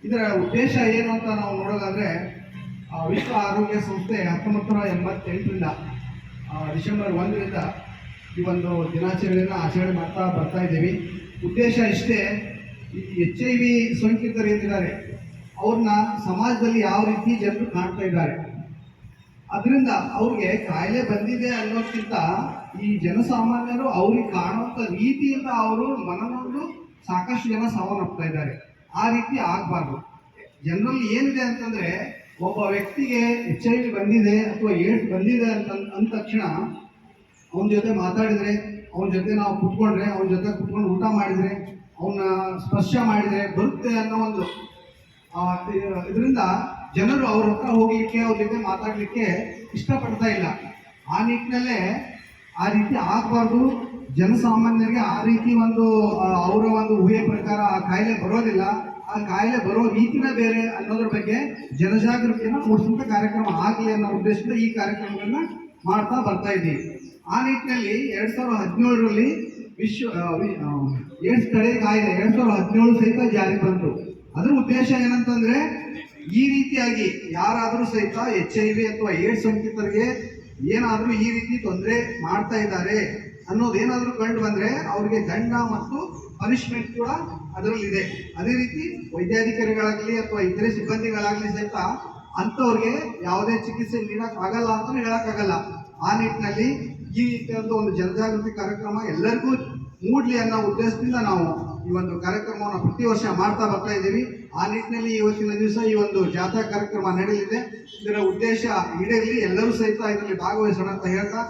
ಇದರ ಉದ್ದೇಶ ಏನು ಅಂತ ನಾವು ನೋಡೋದಾದ್ರೆ ವಿಶ್ವ ಆರೋಗ್ಯ ಸಂಸ್ಥೆ 1988ರಿಂದ ಡಿಸೆಂಬರ್ 1ರಿಂದ ಈ ಒಂದು ದಿನಾಚರಣೆಯನ್ನು ಆಚರಣೆ ಮಾಡ್ತಾ ಬರ್ತಾ ಇದ್ದೀವಿ. ಉದ್ದೇಶ ಇಷ್ಟೇ, ಈ HIV ಸೋಂಕಿತರು ಏನಿದ್ದಾರೆ ಅವ್ರನ್ನ ಸಮಾಜದಲ್ಲಿ ಯಾವ ರೀತಿ ಜನರು ಕಾಣ್ತಾ ಇದ್ದಾರೆ, ಅದರಿಂದ ಅವ್ರಿಗೆ ಕಾಯಿಲೆ ಬಂದಿದೆ ಅನ್ನೋದಕ್ಕಿಂತ ಈ ಜನಸಾಮಾನ್ಯರು ಅವ್ರಿಗೆ ಕಾಣುವಂಥ ರೀತಿಯಿಂದ ಅವರು ಮನನೊಂದು ಸಾಕಷ್ಟು ಜನ ಸಾವನ್ನಪ್ತಾ ಇದ್ದಾರೆ. ಆ ರೀತಿ ಆಗಬಾರ್ದು. ಜನರಲ್ಲಿ ಏನಿದೆ ಅಂತಂದ್ರೆ, ಒಬ್ಬ ವ್ಯಕ್ತಿಗೆ HIV ಬಂದಿದೆ ಅಥವಾ ಏಡ್ಸ್ ಬಂದಿದೆ ಅಂದ ತಕ್ಷಣ ಅವನ ಜೊತೆ ಮಾತಾಡಿದ್ರೆ, ಅವನ ಜೊತೆ ನಾವು ಕುತ್ಕೊಂಡ್ರೆ, ಅವನ ಜೊತೆ ಕುತ್ಕೊಂಡು ಊಟ ಮಾಡಿದ್ರೆ, ಅವನ ಸ್ಪರ್ಶ ಮಾಡಿದ್ರೆ ಬರುತ್ತೆ ಅನ್ನೋ ಒಂದು ಇದರಿಂದ ಜನರು ಅವ್ರ ಹತ್ರ ಹೋಗ್ಲಿಕ್ಕೆ, ಅವ್ರ ಜೊತೆ ಮಾತಾಡಲಿಕ್ಕೆ ಇಷ್ಟಪಡ್ತಾ ಇಲ್ಲ. ಆ ನಿಟ್ಟಿನಲ್ಲೇ ಆ ರೀತಿ ಆಗಬಾರ್ದು. ಜನಸಾಮಾನ್ಯರಿಗೆ ಆ ರೀತಿ ಒಂದು ಅವರ ಒಂದು ಊಹೆ ಪ್ರಕಾರ ಆ ಕಾಯಿಲೆ ಬರೋದಿಲ್ಲ, ಆ ಕಾಯಿಲೆ ಬರೋ ರೀತಿನೇ ಬೇರೆ ಅನ್ನೋದ್ರ ಬಗ್ಗೆ ಜನಜಾಗೃತಿಯನ್ನು ಮೂಡಿಸುವಂಥ ಕಾರ್ಯಕ್ರಮ ಆಗಲಿ ಅನ್ನೋ ಉದ್ದೇಶದಿಂದ ಈ ಕಾರ್ಯಕ್ರಮಗಳನ್ನ ಮಾಡ್ತಾ ಬರ್ತಾ ಇದ್ದೀವಿ. ಆ ನಿಟ್ಟಿನಲ್ಲಿ 2017ರಲ್ಲಿ ವಿಶ್ವ ಏಡ್ಸ್ ತಡೆ ಕಾಯ್ದೆ 2017 ಸಹಿತ ಜಾರಿ ಬಂತು. ಅದರ ಉದ್ದೇಶ ಏನಂತಂದ್ರೆ, ಈ ರೀತಿಯಾಗಿ ಯಾರಾದರೂ ಸಹಿತ HIV ಅಥವಾ ಏಡ್ಸ್ ಸೋಂಕಿತರಿಗೆ ಏನಾದರೂ ಈ ರೀತಿ ತೊಂದರೆ ಮಾಡ್ತಾ ಇದ್ದಾರೆ ಅನ್ನೋದೇನಾದರೂ ಕಂಡು ಬಂದ್ರೆ ಅವ್ರಿಗೆ ದಂಡ ಮತ್ತು ಪನಿಷ್ಮೆಂಟ್ ಕೂಡ ಅದರಲ್ಲಿದೆ. ಅದೇ ರೀತಿ ವೈದ್ಯಾಧಿಕಾರಿಗಳಾಗಲಿ ಅಥವಾ ಇತರೆ ಸಿಬ್ಬಂದಿಗಳಾಗಲಿ ಸಹಿತ ಅಂಥವ್ರಿಗೆ ಯಾವುದೇ ಚಿಕಿತ್ಸೆ ನೀಡೋಕ್ಕಾಗಲ್ಲ ಅಂತ ಹೇಳೋಕ್ಕಾಗಲ್ಲ. ಆ ನಿಟ್ಟಿನಲ್ಲಿ ಈ ರೀತಿಯಾದ ಒಂದು ಜನಜಾಗೃತಿ ಕಾರ್ಯಕ್ರಮ ಎಲ್ಲರಿಗೂ ಮೂಡಲಿ ಅನ್ನೋ ಉದ್ದೇಶದಿಂದ ನಾವು ಈ ಒಂದು ಕಾರ್ಯಕ್ರಮವನ್ನು ಪ್ರತಿ ವರ್ಷ ಮಾಡ್ತಾ ಬರ್ತಾ ಇದ್ದೀವಿ. ಆ ನಿಟ್ಟಿನಲ್ಲಿ ಇವತ್ತಿನ ದಿವಸ ಈ ಒಂದು ಜಾಥಾ ಕಾರ್ಯಕ್ರಮ ನಡೆಯಲಿದೆ. ಇದರ ಉದ್ದೇಶ ಈಡೇರಲಿ, ಎಲ್ಲರೂ ಸಹಿತ ಇದರಲ್ಲಿ ಭಾಗವಹಿಸೋಣ ಅಂತ ಹೇಳ್ತಾ